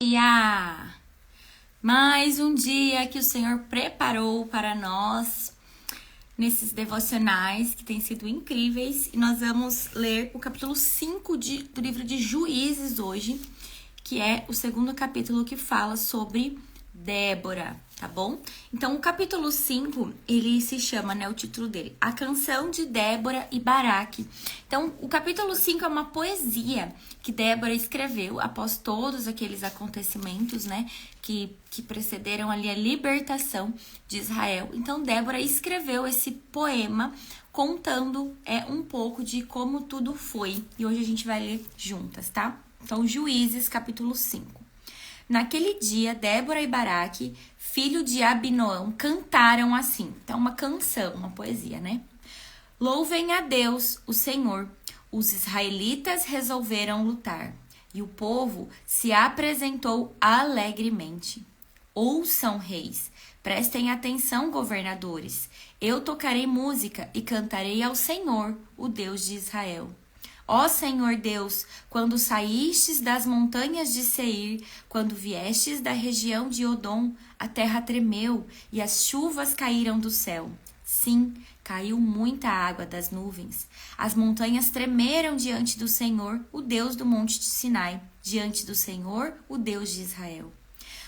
Dia! Mais um dia que o Senhor preparou para nós nesses devocionais que têm sido incríveis. E nós vamos ler o capítulo 5 do livro de Juízes hoje, que é o segundo capítulo que fala sobre Débora, tá bom? Então, o capítulo 5, ele se chama, o título dele, A Canção de Débora e Baraque. Então, o capítulo 5 é uma poesia que Débora escreveu após todos aqueles acontecimentos, que precederam ali a libertação de Israel. Então, Débora escreveu esse poema contando um pouco de como tudo foi. E hoje a gente vai ler juntas, tá? Então, Juízes, capítulo 5. Naquele dia, Débora e Baraque, filho de Abinoão, cantaram assim. Então, uma canção, uma poesia, Louvem a Deus, o Senhor. Os israelitas resolveram lutar, e o povo se apresentou alegremente. Ouçam, reis, prestem atenção, governadores. Eu tocarei música e cantarei ao Senhor, o Deus de Israel. Ó Senhor Deus, quando saístes das montanhas de Seir, quando viestes da região de Odom, a terra tremeu e as chuvas caíram do céu. Sim, caiu muita água das nuvens. As montanhas tremeram diante do Senhor, o Deus do monte de Sinai, diante do Senhor, o Deus de Israel.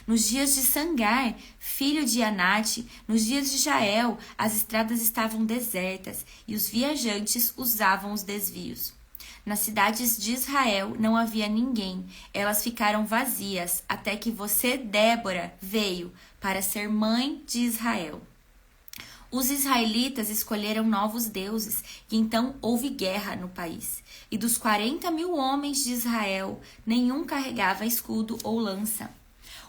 Nos dias de Sangar, filho de Anate, nos dias de Jael, as estradas estavam desertas e os viajantes usavam os desvios. Nas cidades de Israel não havia ninguém, elas ficaram vazias, até que você, Débora, veio para ser mãe de Israel. Os israelitas escolheram novos deuses, e então houve guerra no país. E dos 40.000 homens de Israel, nenhum carregava escudo ou lança.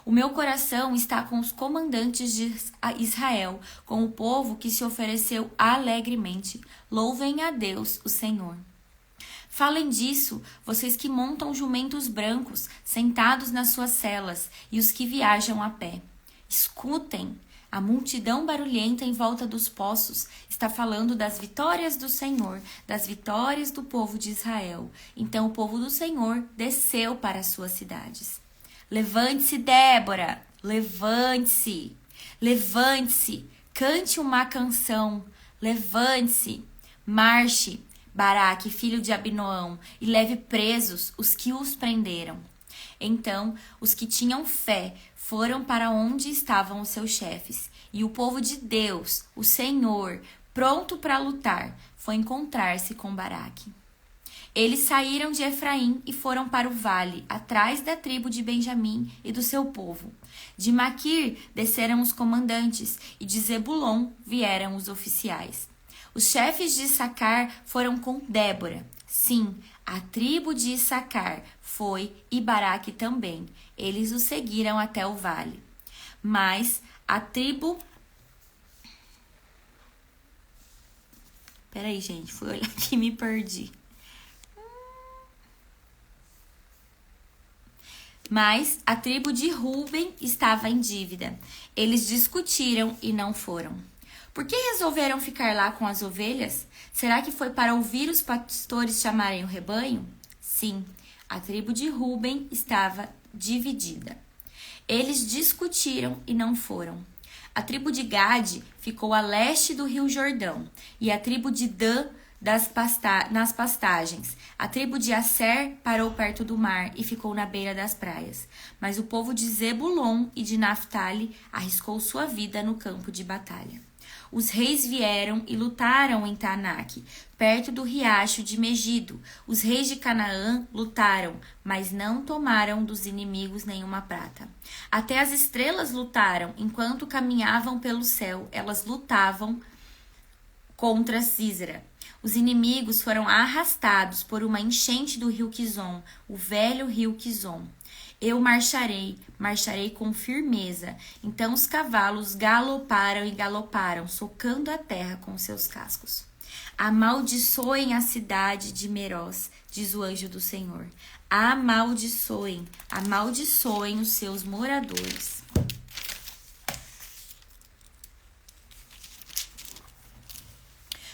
O meu coração está com os comandantes de Israel, com o povo que se ofereceu alegremente. Louvem a Deus, o Senhor. Falem disso, vocês que montam jumentos brancos, sentados nas suas celas, e os que viajam a pé. Escutem, a multidão barulhenta em volta dos poços está falando das vitórias do Senhor, das vitórias do povo de Israel. Então o povo do Senhor desceu para as suas cidades. Levante-se, Débora, levante-se, levante-se, cante uma canção, levante-se, marche, Baraque, filho de Abinoão, e leve presos os que os prenderam. Então, os que tinham fé foram para onde estavam os seus chefes, e o povo de Deus, o Senhor, pronto para lutar, foi encontrar-se com Baraque. Eles saíram de Efraim e foram para o vale, atrás da tribo de Benjamim e do seu povo. De Maquir desceram os comandantes, e de Zebulon vieram os oficiais. Os chefes de Issacar foram com Débora. Sim, a tribo de Issacar foi e Baraque também. Eles o seguiram até o vale. Mas a tribo... Peraí, gente, fui olhar aqui e me perdi. Mas a tribo de Ruben estava em dívida. Eles discutiram e não foram. Por que resolveram ficar lá com as ovelhas? Será que foi para ouvir os pastores chamarem o rebanho? Sim, a tribo de Ruben estava dividida. Eles discutiram e não foram. A tribo de Gade ficou a leste do rio Jordão, e a tribo de Dan nas pastagens. A tribo de Asser parou perto do mar e ficou na beira das praias. Mas o povo de Zebulon e de Naftali arriscou sua vida no campo de batalha. Os reis vieram e lutaram em Taanaque, perto do riacho de Megido. Os reis de Canaã lutaram, mas não tomaram dos inimigos nenhuma prata. Até as estrelas lutaram, enquanto caminhavam pelo céu, elas lutavam contra Sísera. Os inimigos foram arrastados por uma enchente do rio Quizon, o velho rio Quizon. Eu marcharei com firmeza. Então os cavalos galoparam e galoparam, socando a terra com seus cascos. Amaldiçoem a cidade de Meroz, diz o anjo do Senhor. Amaldiçoem os seus moradores.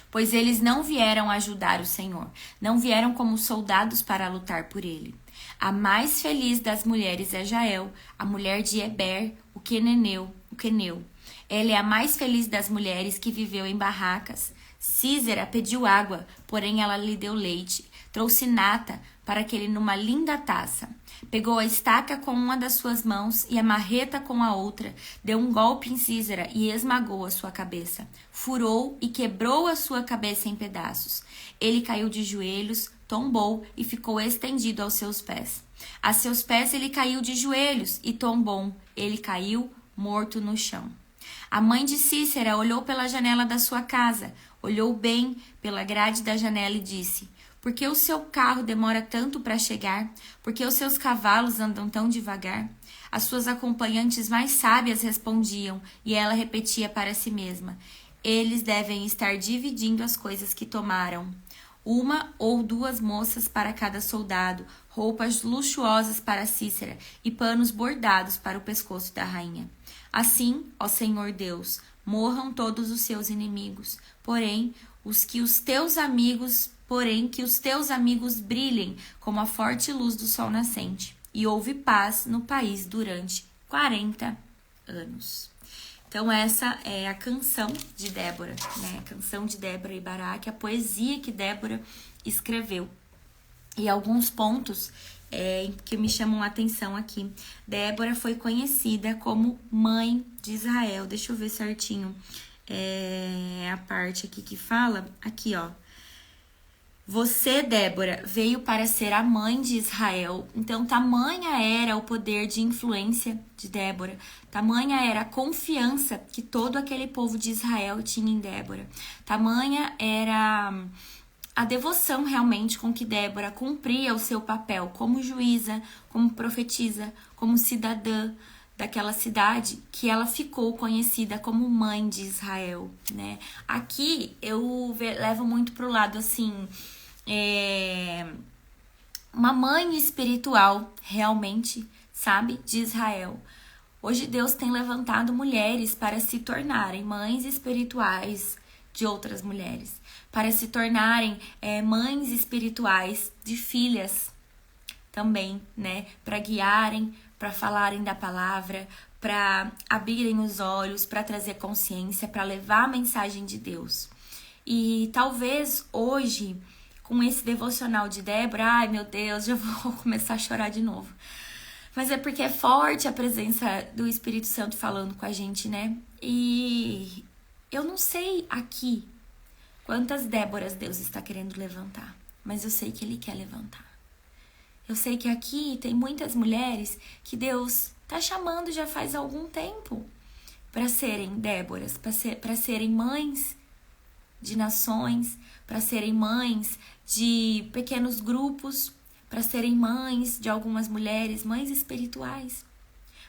Pois eles não vieram ajudar o Senhor, não vieram como soldados para lutar por ele. A mais feliz das mulheres é Jael, a mulher de Eber, o queneu. Ela é a mais feliz das mulheres que viveu em barracas. Císera pediu água, porém ela lhe deu leite. Trouxe nata para que ele numa linda taça. Pegou a estaca com uma das suas mãos e a marreta com a outra. Deu um golpe em Císera e esmagou a sua cabeça. Furou e quebrou a sua cabeça em pedaços. Ele caiu de joelhos, tombou e ficou estendido aos seus pés. A seus pés ele caiu de joelhos e tombou. Ele caiu morto no chão. A mãe de Císera olhou pela janela da sua casa, olhou bem pela grade da janela e disse: por que o seu carro demora tanto para chegar? Por que os seus cavalos andam tão devagar? As suas acompanhantes mais sábias respondiam, e ela repetia para si mesma: eles devem estar dividindo as coisas que tomaram. Uma ou duas moças para cada soldado, roupas luxuosas para Císera e panos bordados para o pescoço da rainha. Assim, ó Senhor Deus, morram todos os seus inimigos, porém que os teus amigos brilhem como a forte luz do sol nascente. E houve paz no país durante 40 anos. Então essa é a canção de Débora, né? A canção de Débora e Baraque, a poesia que Débora escreveu. E alguns pontos que me chamam a atenção aqui. Débora foi conhecida como mãe de Israel. Deixa eu ver certinho a parte aqui que fala. Aqui, ó. Você, Débora, veio para ser a mãe de Israel. Então, tamanha era o poder de influência de Débora. Tamanha era a confiança que todo aquele povo de Israel tinha em Débora. Tamanha era a devoção realmente com que Débora cumpria o seu papel como juíza, como profetisa, como cidadã daquela cidade, que ela ficou conhecida como mãe de Israel, né? Aqui eu levo muito pro lado assim, uma mãe espiritual realmente, sabe, de Israel. Hoje Deus tem levantado mulheres para se tornarem mães espirituais de outras mulheres, para se tornarem mães espirituais de filhas também, né? Para guiarem, para falarem da palavra, para abrirem os olhos, para trazer consciência, para levar a mensagem de Deus. E talvez hoje, com esse devocional de Débora, ai meu Deus, já vou começar a chorar de novo. Mas é porque é forte a presença do Espírito Santo falando com a gente, né? E eu não sei aqui quantas Déboras Deus está querendo levantar, mas eu sei que Ele quer levantar. Eu sei que aqui tem muitas mulheres que Deus está chamando já faz algum tempo para serem Déboras, para serem mães de nações, para serem mães de pequenos grupos, para serem mães de algumas mulheres, mães espirituais,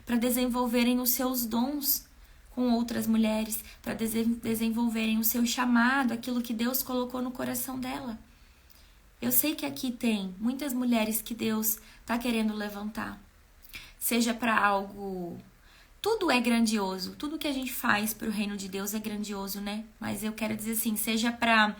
para desenvolverem os seus dons com outras mulheres, para desenvolverem o seu chamado, aquilo que Deus colocou no coração dela. Eu sei que aqui tem muitas mulheres que Deus está querendo levantar. Seja para algo... Tudo é grandioso. Tudo que a gente faz para o reino de Deus é grandioso, né? Mas eu quero dizer assim, seja para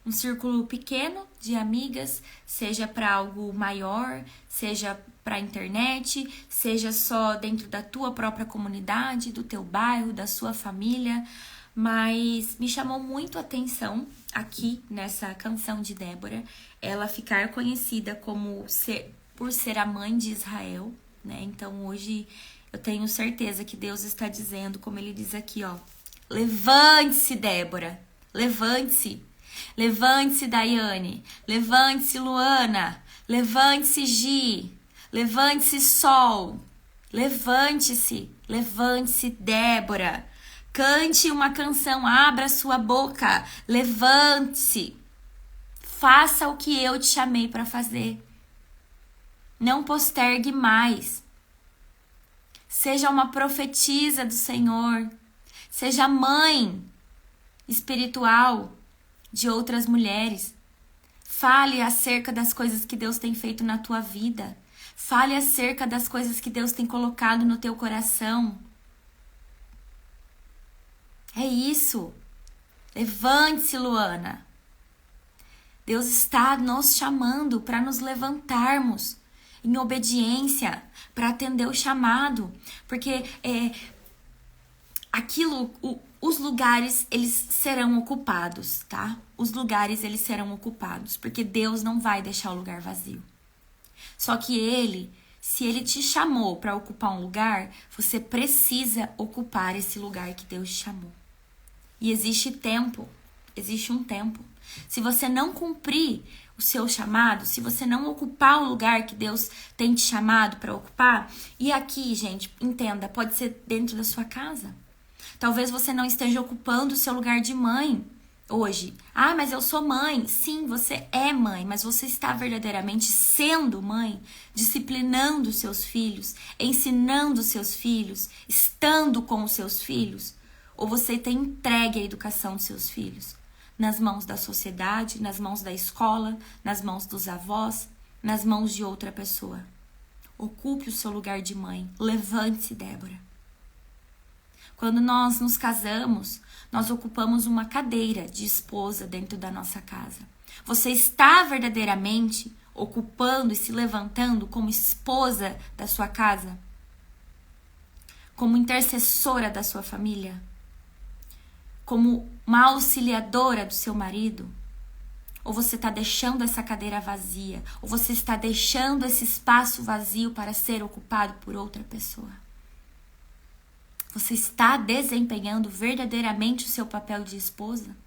um círculo pequeno de amigas, seja para algo maior, seja para a internet, seja só dentro da tua própria comunidade, do teu bairro, da sua família. Mas me chamou muito a atenção aqui nessa canção de Débora, ela ficar conhecida por ser a mãe de Israel, né? Então hoje eu tenho certeza que Deus está dizendo, como ele diz aqui, ó: levante-se, Débora, levante-se. Levante-se, Daiane, levante-se, Luana, levante-se, Gi, levante-se, Sol, levante-se, Débora. Cante uma canção, abra sua boca, levante-se. Faça o que eu te chamei para fazer. Não postergue mais. Seja uma profetisa do Senhor. Seja mãe espiritual de outras mulheres. Fale acerca das coisas que Deus tem feito na tua vida. Fale acerca das coisas que Deus tem colocado no teu coração. É isso. Levante-se, Luana. Deus está nos chamando para nos levantarmos em obediência, para atender o chamado, porque os lugares, eles serão ocupados, tá? Os lugares, eles serão ocupados, porque Deus não vai deixar o lugar vazio. Só que se ele te chamou para ocupar um lugar, você precisa ocupar esse lugar que Deus te chamou. E existe um tempo. Se você não cumprir o seu chamado, se você não ocupar o lugar que Deus tem te chamado para ocupar, e aqui, gente, entenda, pode ser dentro da sua casa. Talvez você não esteja ocupando o seu lugar de mãe hoje. Ah, mas eu sou mãe. Sim, você é mãe, mas você está verdadeiramente sendo mãe, disciplinando os seus filhos, ensinando os seus filhos, estando com os seus filhos? Ou você tem entregue a educação dos seus filhos nas mãos da sociedade, nas mãos da escola, nas mãos dos avós, nas mãos de outra pessoa? Ocupe o seu lugar de mãe. Levante-se, Débora. Quando nós nos casamos, nós ocupamos uma cadeira de esposa dentro da nossa casa. Você está verdadeiramente ocupando e se levantando como esposa da sua casa? Como intercessora da sua família? Como uma auxiliadora do seu marido? Ou você está deixando essa cadeira vazia? Ou você está deixando esse espaço vazio para ser ocupado por outra pessoa? Você está desempenhando verdadeiramente o seu papel de esposa?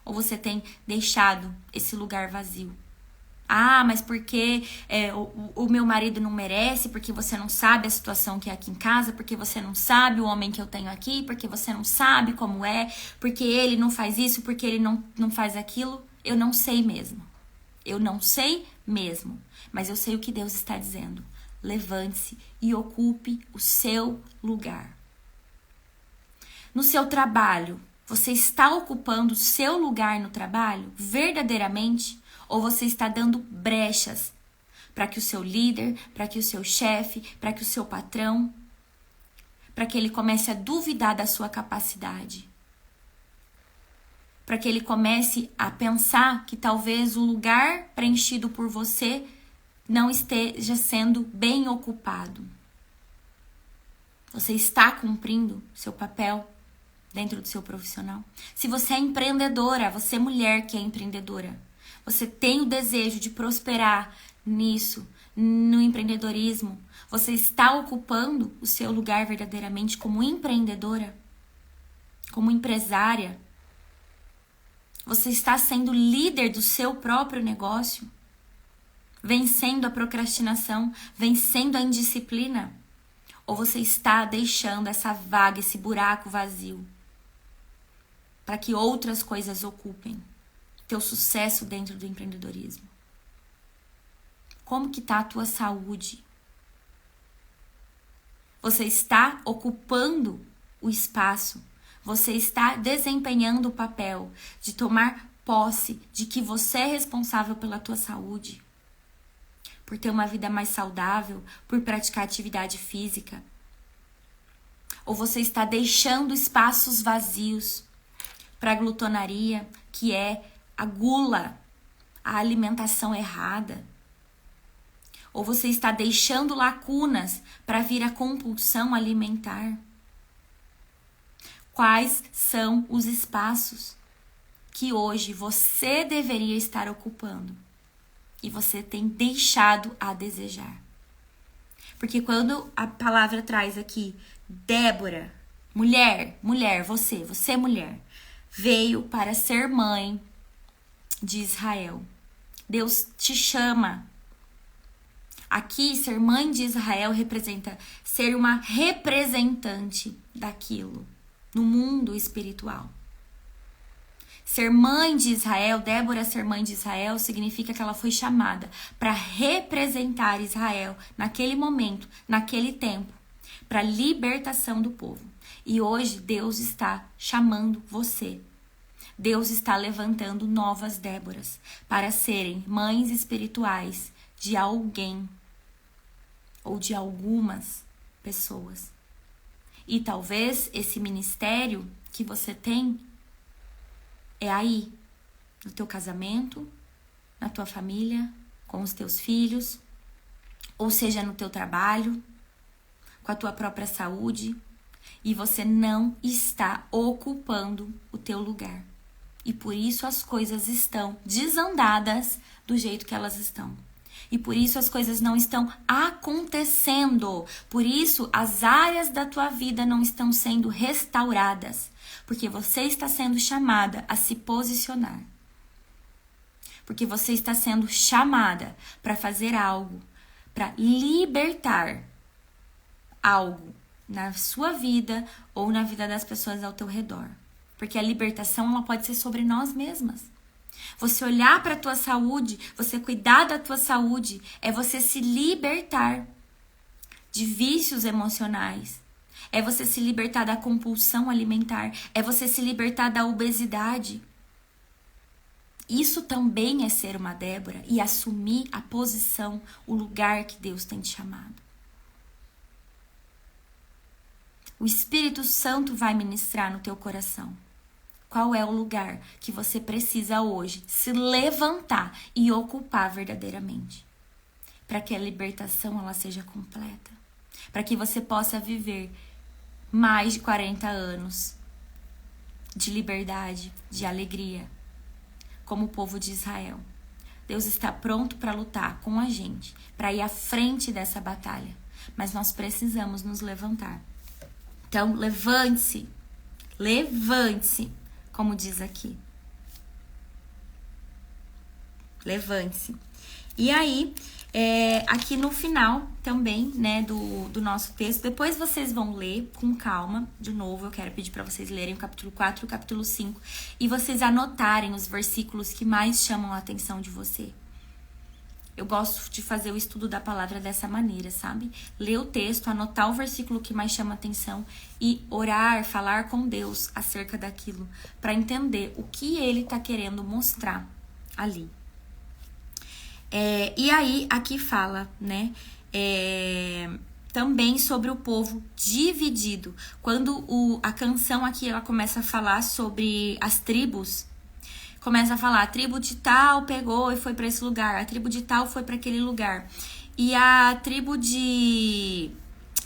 Ou você tem deixado esse lugar vazio? Ah, mas porque o meu marido não merece, porque você não sabe a situação que é aqui em casa, porque você não sabe o homem que eu tenho aqui, porque você não sabe como é, porque ele não faz isso, porque ele não faz aquilo. Eu não sei mesmo. Eu não sei mesmo. Mas eu sei o que Deus está dizendo. Levante-se e ocupe o seu lugar. No seu trabalho, você está ocupando o seu lugar no trabalho verdadeiramente? Ou você está dando brechas para que o seu líder, para que o seu chefe, para que o seu patrão, para que ele comece a duvidar da sua capacidade? Para que ele comece a pensar que talvez o lugar preenchido por você não esteja sendo bem ocupado? Você está cumprindo seu papel dentro do seu profissional? Se você é empreendedora, você é mulher que é empreendedora, você tem o desejo de prosperar nisso, no empreendedorismo, você está ocupando o seu lugar verdadeiramente como empreendedora, como empresária? Você está sendo líder do seu próprio negócio? Vencendo a procrastinação, vencendo a indisciplina? Ou você está deixando essa vaga, esse buraco vazio, para que outras coisas ocupem teu sucesso dentro do empreendedorismo? Como que tá a tua saúde? Você está ocupando o espaço? Você está desempenhando o papel de tomar posse de que você é responsável pela tua saúde? Por ter uma vida mais saudável, por praticar atividade física? Ou você está deixando espaços vazios para a glutonaria, que é a gula, a alimentação errada? Ou você está deixando lacunas para vir a compulsão alimentar? Quais são os espaços que hoje você deveria estar ocupando e você tem deixado a desejar? Porque quando a palavra traz aqui, Débora, mulher, você mulher, veio para ser mãe de Israel. Deus te chama. Aqui, ser mãe de Israel representa ser uma representante daquilo no mundo espiritual. Ser mãe de Israel, Débora ser mãe de Israel, significa que ela foi chamada para representar Israel naquele momento, naquele tempo, para a libertação do povo. E hoje Deus está chamando você. Deus está levantando novas Déboras para serem mães espirituais de alguém ou de algumas pessoas. E talvez esse ministério que você tem é aí, no teu casamento, na tua família, com os teus filhos, ou seja no teu trabalho, com a tua própria saúde, e você não está ocupando o teu lugar. E por isso as coisas estão desandadas do jeito que elas estão. E por isso as coisas não estão acontecendo. Por isso as áreas da tua vida não estão sendo restauradas. Porque você está sendo chamada a se posicionar. Porque você está sendo chamada para fazer algo, para libertar algo na sua vida ou na vida das pessoas ao teu redor. Porque a libertação ela pode ser sobre nós mesmas. Você olhar para a tua saúde, você cuidar da tua saúde, é você se libertar de vícios emocionais. É você se libertar da compulsão alimentar. É você se libertar da obesidade. Isso também é ser uma Débora e assumir a posição, o lugar que Deus tem te chamado. O Espírito Santo vai ministrar no teu coração. Qual é o lugar que você precisa hoje se levantar e ocupar verdadeiramente? Para que a libertação ela seja completa. Para que você possa viver mais de 40 anos de liberdade, de alegria, como o povo de Israel. Deus está pronto para lutar com a gente, para ir à frente dessa batalha. Mas nós precisamos nos levantar. Então, levante-se. Levante-se. Como diz aqui. Levante-se. E aí, aqui no final também, né, do nosso texto, depois vocês vão ler com calma, de novo, eu quero pedir para vocês lerem o capítulo 4 e o capítulo 5, e vocês anotarem os versículos que mais chamam a atenção de você. Eu gosto de fazer o estudo da palavra dessa maneira, sabe? Ler o texto, anotar o versículo que mais chama atenção e orar, falar com Deus acerca daquilo, para entender o que Ele está querendo mostrar ali. E aí, aqui fala, né? Também sobre o povo dividido. Quando a canção aqui, ela começa a falar sobre as tribos, começa a falar, a tribo de tal pegou e foi para esse lugar, a tribo de tal foi para aquele lugar. E a tribo de...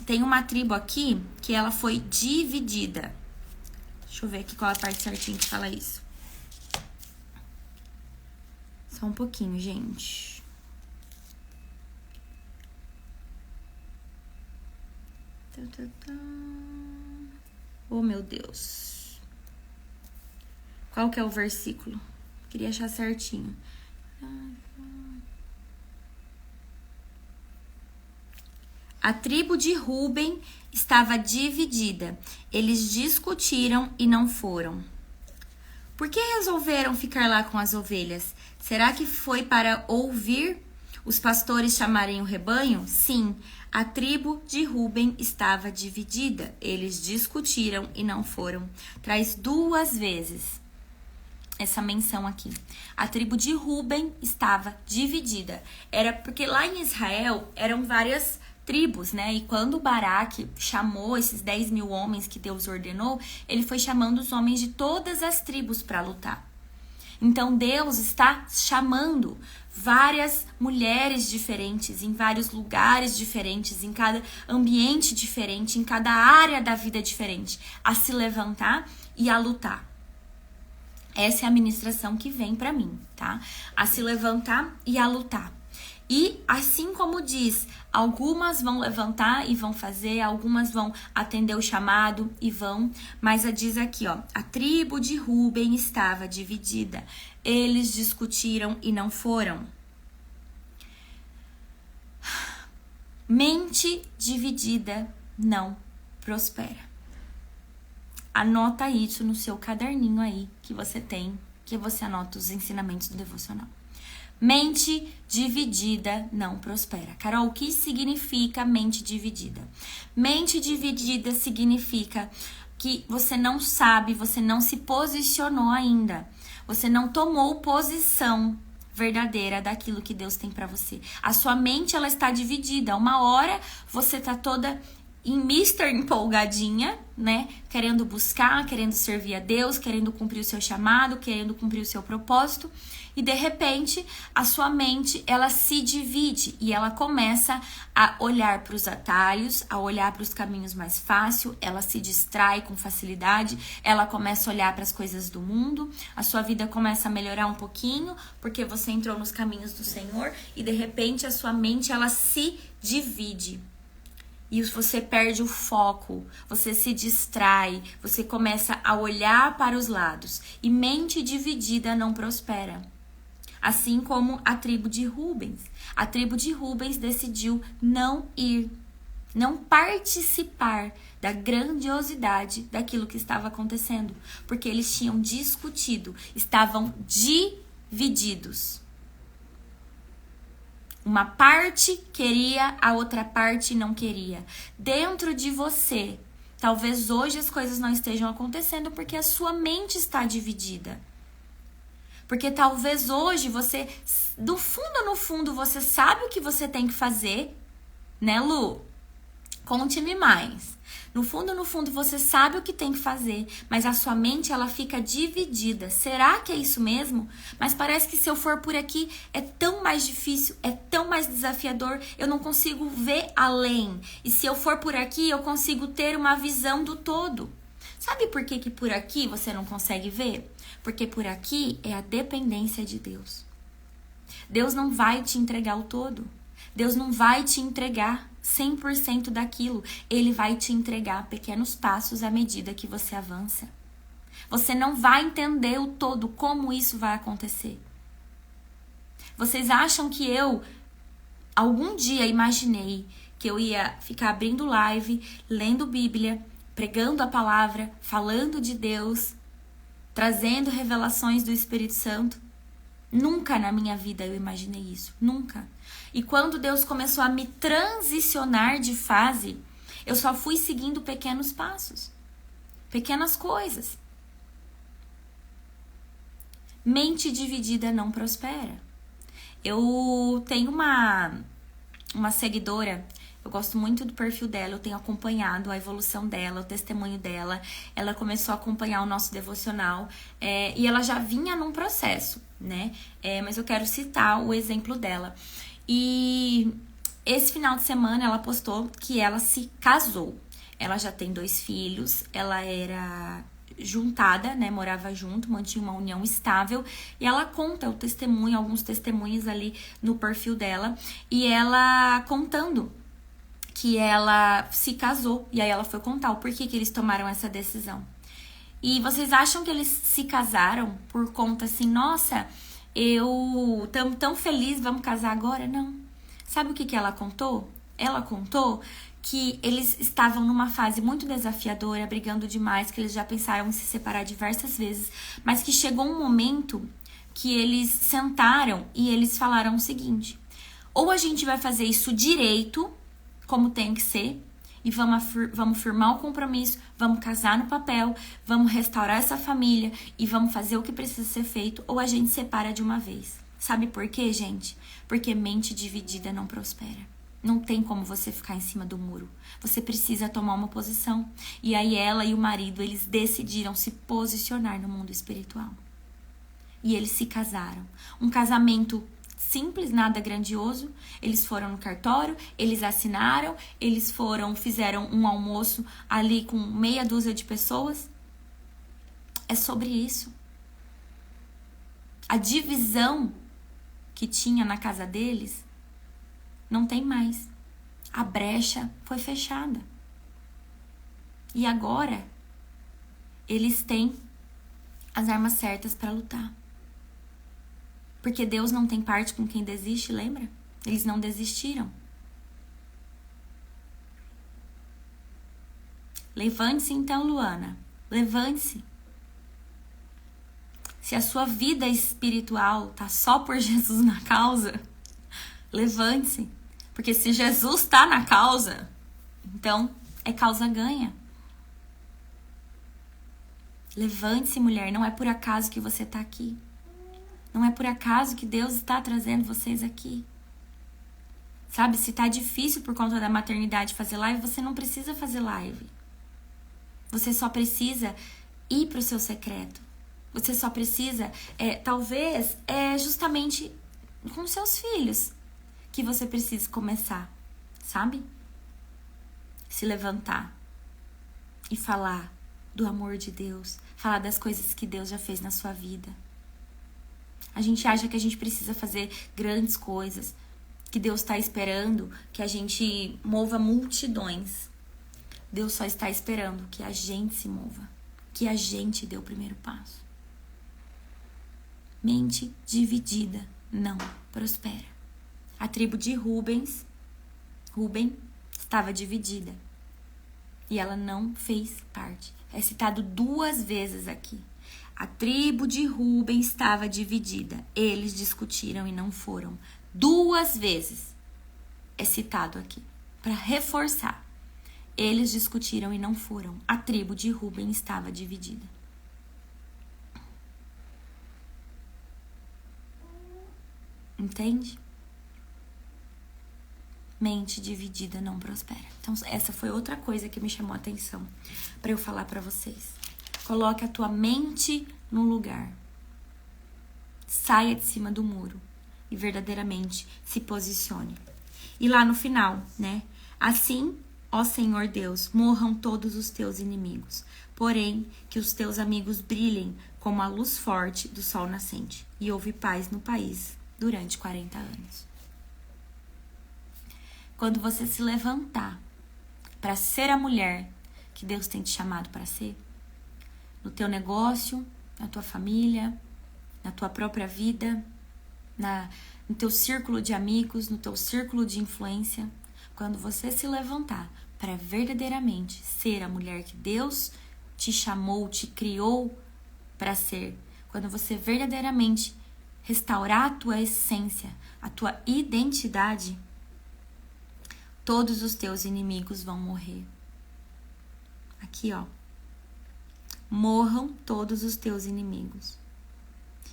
Tem uma tribo aqui que ela foi dividida. Deixa eu ver aqui qual é a parte certinha que fala isso. Só um pouquinho, gente. Oh, meu Deus. Qual que é o versículo? Queria achar certinho. A tribo de Ruben estava dividida. Eles discutiram e não foram. Por que resolveram ficar lá com as ovelhas? Será que foi para ouvir os pastores chamarem o rebanho? Sim, a tribo de Ruben estava dividida. Eles discutiram e não foram. Traz 2 vezes essa menção aqui. A tribo de Ruben estava dividida. Era porque lá em Israel eram várias tribos, né? E quando Baraque chamou esses 10.000 homens que Deus ordenou, ele foi chamando os homens de todas as tribos para lutar. Então Deus está chamando várias mulheres diferentes, em vários lugares diferentes, em cada ambiente diferente, em cada área da vida diferente, a se levantar e a lutar. Essa é a ministração que vem para mim, tá? A se levantar e a lutar. E assim como diz, algumas vão levantar e vão fazer, algumas vão atender o chamado e vão, mas diz aqui, ó, a tribo de Ruben estava dividida. Eles discutiram e não foram. Mente dividida não prospera. Anota isso no seu caderninho aí que você tem, que você anota os ensinamentos do devocional. Mente dividida não prospera. Carol, o que significa mente dividida? Mente dividida significa que você não sabe, você não se posicionou ainda. Você não tomou posição verdadeira daquilo que Deus tem para você. A sua mente, ela está dividida. Uma hora você tá toda em Mister empolgadinha, né? Querendo buscar, querendo servir a Deus, querendo cumprir o seu chamado, querendo cumprir o seu propósito. E de repente, a sua mente, ela se divide e ela começa a olhar para os atalhos, a olhar para os caminhos mais fáceis, ela se distrai com facilidade, ela começa a olhar para as coisas do mundo, a sua vida começa a melhorar um pouquinho, porque você entrou nos caminhos do Senhor e de repente a sua mente, ela se divide. E você perde o foco, você se distrai, você começa a olhar para os lados. E mente dividida não prospera. Assim como a tribo de Rubens. A tribo de Rubens decidiu não ir, não participar da grandiosidade daquilo que estava acontecendo. Porque eles tinham discutido, estavam divididos. Uma parte queria, a outra parte não queria. Dentro de você, talvez hoje as coisas não estejam acontecendo porque a sua mente está dividida. Porque talvez hoje você, no fundo, você sabe o que você tem que fazer, né, Lu? Conte-me mais. No fundo, você sabe o que tem que fazer, mas a sua mente, ela fica dividida. Será que é isso mesmo? Mas parece que se eu for por aqui, é tão mais difícil, é tão mais desafiador, eu não consigo ver além. E se eu for por aqui, eu consigo ter uma visão do todo. Sabe por que por aqui você não consegue ver? Porque por aqui é a dependência de Deus. Deus não vai te entregar o todo. Deus não vai te entregar 100% daquilo. Ele vai te entregar pequenos passos à medida que você avança. Você não vai entender o todo, como isso vai acontecer. Vocês acham que eu, algum dia, imaginei que eu ia ficar abrindo live, lendo Bíblia, pregando a palavra, falando de Deus, trazendo revelações do Espírito Santo? Nunca na minha vida eu imaginei isso, nunca. E quando Deus começou a me transicionar de fase, eu só fui seguindo pequenos passos, pequenas coisas. Mente dividida não prospera. Eu tenho uma seguidora, eu gosto muito do perfil dela, eu tenho acompanhado a evolução dela, o testemunho dela. Ela começou a acompanhar o nosso devocional e ela já vinha num processo, né? Mas eu quero citar o exemplo dela. E esse final de semana ela postou que ela se casou. Ela já tem 2 filhos, ela era juntada, né? Morava junto, mantinha uma união estável. E ela conta o testemunho, alguns testemunhos ali no perfil dela. E ela contando que ela se casou. E aí ela foi contar o porquê que eles tomaram essa decisão. E vocês acham que eles se casaram por conta assim, nossa, eu tão feliz, vamos casar agora? Não. Sabe o que ela contou? Ela contou que eles estavam numa fase muito desafiadora, brigando demais, que eles já pensaram em se separar diversas vezes, mas que chegou um momento que eles sentaram e eles falaram o seguinte: ou a gente vai fazer isso direito, como tem que ser, e vamos firmar o compromisso, vamos casar no papel, vamos restaurar essa família e vamos fazer o que precisa ser feito, ou a gente separa de uma vez. Sabe por quê, gente? Porque mente dividida não prospera. Não tem como você ficar em cima do muro. Você precisa tomar uma posição. E aí ela e o marido, eles decidiram se posicionar no mundo espiritual. E eles se casaram. Um casamento simples, nada grandioso. Eles foram no cartório, eles assinaram, fizeram um almoço ali com meia dúzia de pessoas. É sobre isso. A divisão que tinha na casa deles não tem mais. A brecha foi fechada. E agora eles têm as armas certas para lutar. Porque Deus não tem parte com quem desiste, lembra? Eles não desistiram. Levante-se então, Luana. Levante-se. Se a sua vida espiritual tá só por Jesus na causa, levante-se. Porque se Jesus tá na causa, então é causa ganha. Levante-se, mulher. Não é por acaso que você tá aqui. Não é por acaso que Deus está trazendo vocês aqui. Sabe, se tá difícil por conta da maternidade fazer live, você não precisa fazer live. Você só precisa ir pro seu secreto. Você só precisa, talvez, justamente com seus filhos que você precisa começar, sabe? Se levantar e falar do amor de Deus, falar das coisas que Deus já fez na sua vida. A gente acha que a gente precisa fazer grandes coisas, que Deus está esperando que a gente mova multidões. Deus só está esperando que a gente se mova, que a gente dê o primeiro passo. Mente dividida não prospera. A tribo de Ruben estava dividida e ela não fez parte. É citado 2 vezes aqui. A tribo de Ruben estava dividida. Eles discutiram e não foram. 2 vezes é citado aqui para reforçar. Eles discutiram e não foram. A tribo de Ruben estava dividida. Entende? Mente dividida não prospera. Então, essa foi outra coisa que me chamou a atenção para eu falar para vocês. Coloque a tua mente no lugar. Saia de cima do muro e verdadeiramente se posicione. E lá no final, né? Assim, ó Senhor Deus, morram todos os teus inimigos. Porém, que os teus amigos brilhem como a luz forte do sol nascente. E houve paz no país durante 40 anos. Quando você se levantar para ser a mulher que Deus tem te chamado para ser, no teu negócio, na tua família, na tua própria vida, no teu círculo de amigos, no teu círculo de influência, quando você se levantar para verdadeiramente ser a mulher que Deus te chamou, te criou para ser, quando você verdadeiramente restaurar a tua essência, a tua identidade, todos os teus inimigos vão morrer. Aqui, ó. Morram todos os teus inimigos.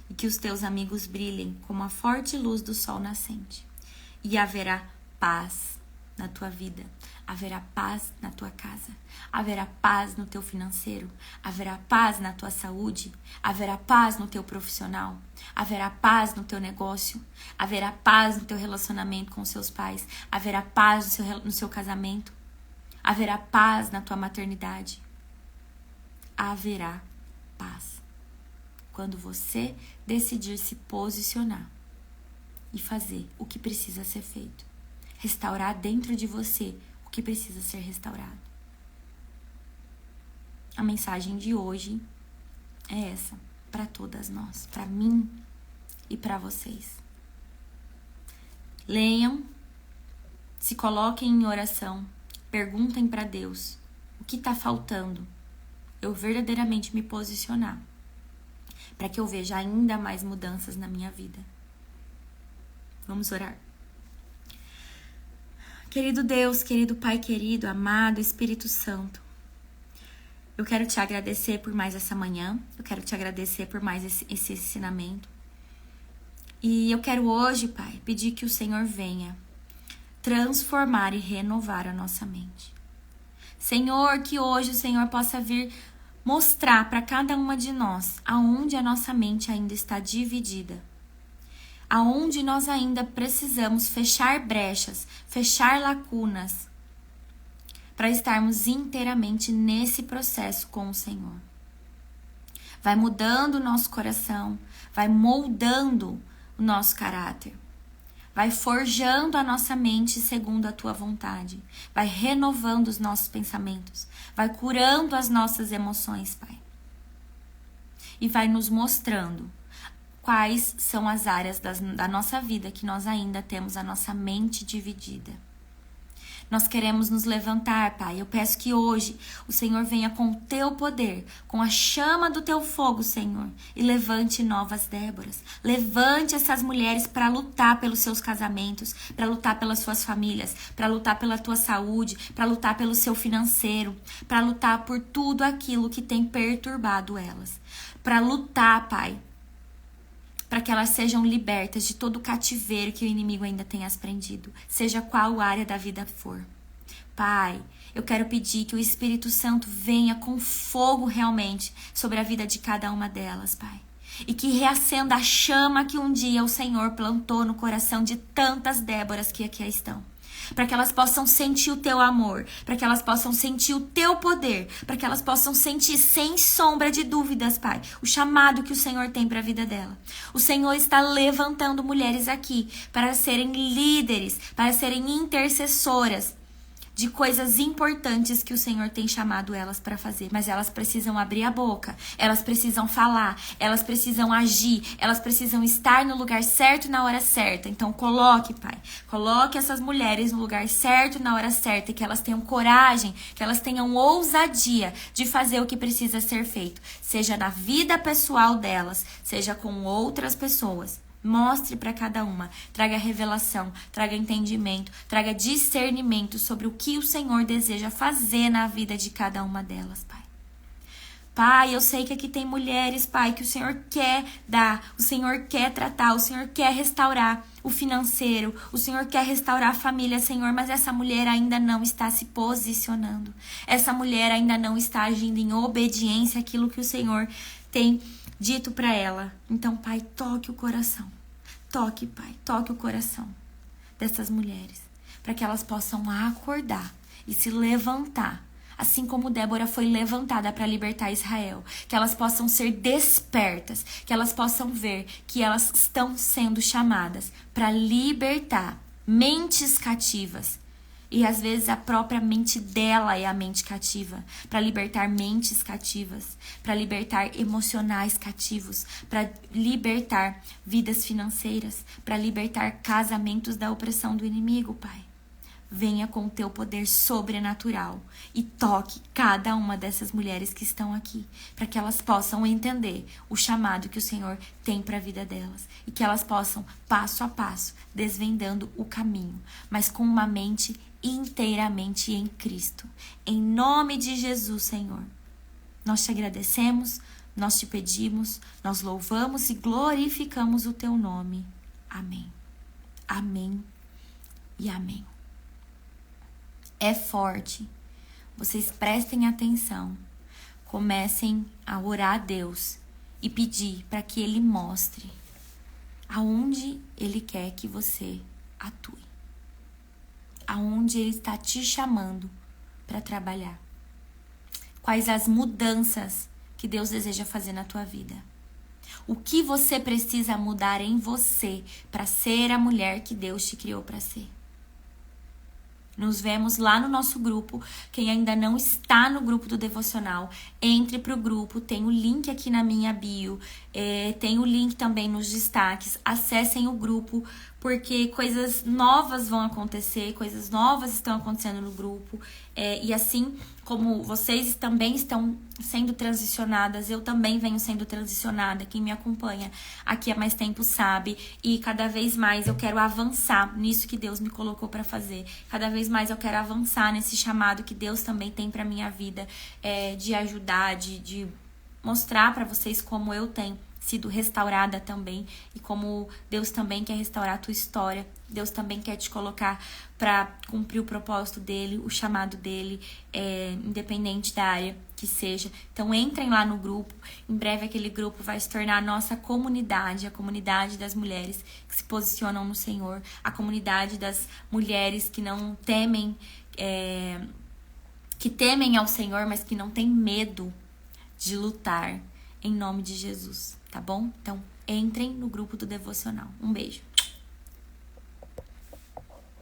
E que os teus amigos brilhem como a forte luz do sol nascente. E haverá paz na tua vida. Haverá paz na tua casa. Haverá paz no teu financeiro. Haverá paz na tua saúde. Haverá paz no teu profissional. Haverá paz no teu negócio. Haverá paz no teu relacionamento com os seus pais. Haverá paz no seu casamento. Haverá paz na tua maternidade. Haverá paz. Quando você decidir se posicionar e fazer o que precisa ser feito. Restaurar dentro de você o que precisa ser restaurado. A mensagem de hoje é essa, para todas nós, para mim e para vocês. Leiam, se coloquem em oração, perguntem para Deus o que está faltando. Eu verdadeiramente me posicionar, para que eu veja ainda mais mudanças na minha vida. Vamos orar. Querido Deus, querido Pai querido, amado Espírito Santo, eu quero te agradecer por mais essa manhã, eu quero te agradecer por mais esse ensinamento. E eu quero hoje, Pai, pedir que o Senhor venha transformar e renovar a nossa mente. Senhor, que hoje o Senhor possa vir mostrar para cada uma de nós aonde a nossa mente ainda está dividida. Aonde nós ainda precisamos fechar brechas, fechar lacunas, para estarmos inteiramente nesse processo com o Senhor. Vai mudando o nosso coração, vai moldando o nosso caráter, vai forjando a nossa mente segundo a tua vontade, vai renovando os nossos pensamentos, vai curando as nossas emoções, Pai. E vai nos mostrando quais são as áreas da nossa vida que nós ainda temos a nossa mente dividida. Nós queremos nos levantar, Pai. Eu peço que hoje o Senhor venha com o teu poder, com a chama do teu fogo, Senhor, e levante novas Déboras. Levante essas mulheres para lutar pelos seus casamentos, para lutar pelas suas famílias, para lutar pela tua saúde, para lutar pelo seu financeiro, para lutar por tudo aquilo que tem perturbado elas. Para lutar, Pai, para que elas sejam libertas de todo o cativeiro que o inimigo ainda tem as prendido, seja qual área da vida for. Pai, eu quero pedir que o Espírito Santo venha com fogo realmente sobre a vida de cada uma delas, Pai. E que reacenda a chama que um dia o Senhor plantou no coração de tantas Déboras que aqui estão. Para que elas possam sentir o teu amor, para que elas possam sentir o teu poder, para que elas possam sentir sem sombra de dúvidas, Pai, o chamado que o Senhor tem para a vida dela. O Senhor está levantando mulheres aqui para serem líderes, para serem intercessoras de coisas importantes que o Senhor tem chamado elas para fazer. Mas elas precisam abrir a boca, elas precisam falar, elas precisam agir, elas precisam estar no lugar certo na hora certa. Então coloque, Pai, coloque essas mulheres no lugar certo na hora certa, e que elas tenham coragem, que elas tenham ousadia de fazer o que precisa ser feito, seja na vida pessoal delas, seja com outras pessoas. Mostre para cada uma, traga revelação, traga entendimento, traga discernimento sobre o que o Senhor deseja fazer na vida de cada uma delas, Pai. Pai, eu sei que aqui tem mulheres, Pai, que o Senhor quer dar, o Senhor quer tratar, o Senhor quer restaurar o financeiro, o Senhor quer restaurar a família, Senhor, mas essa mulher ainda não está se posicionando. Essa mulher ainda não está agindo em obediência àquilo que o Senhor tem dito para ela. Então, Pai, toque o coração. Toque, Pai, toque o coração dessas mulheres, para que elas possam acordar e se levantar, assim como Débora foi levantada para libertar Israel. Que elas possam ser despertas, que elas possam ver que elas estão sendo chamadas para libertar mentes cativas. E às vezes a própria mente dela é a mente cativa, para libertar mentes cativas, para libertar emocionais cativos, para libertar vidas financeiras, para libertar casamentos da opressão do inimigo, Pai. Venha com o teu poder sobrenatural e toque cada uma dessas mulheres que estão aqui, para que elas possam entender o chamado que o Senhor tem para a vida delas, e que elas possam, passo a passo, desvendando o caminho, mas com uma mente inteiramente em Cristo. Em nome de Jesus, Senhor, nós te agradecemos, nós te pedimos, nós louvamos e glorificamos o teu nome. Amém. Amém e amém. É forte. Vocês prestem atenção. Comecem a orar a Deus e pedir para que Ele mostre aonde Ele quer que você atue. Aonde Ele está te chamando para trabalhar. Quais as mudanças que Deus deseja fazer na tua vida. O que você precisa mudar em você para ser a mulher que Deus te criou para ser. Nos vemos lá no nosso grupo. Quem ainda não está no grupo do devocional, entre pro grupo. Tem o link aqui na minha bio. Tem o link também nos destaques. Acessem o grupo, porque coisas novas vão acontecer. Coisas novas estão acontecendo no grupo. E assim como vocês também estão sendo transicionadas, eu também venho sendo transicionada. Quem me acompanha aqui há mais tempo sabe. E cada vez mais eu quero avançar nisso que Deus me colocou para fazer. Cada vez mais eu quero avançar nesse chamado que Deus também tem para minha vida, de ajudar, de mostrar para vocês como eu tenho sido restaurada também, e como Deus também quer restaurar a tua história. Deus também quer te colocar para cumprir o propósito dele, o chamado dele, independente da área que seja. Então entrem lá no grupo. Em breve aquele grupo vai se tornar a nossa comunidade, a comunidade das mulheres que se posicionam no Senhor, a comunidade das mulheres que não temem, que temem ao Senhor, mas que não têm medo de lutar, em nome de Jesus, tá bom? Então entrem no grupo do devocional. Um beijo.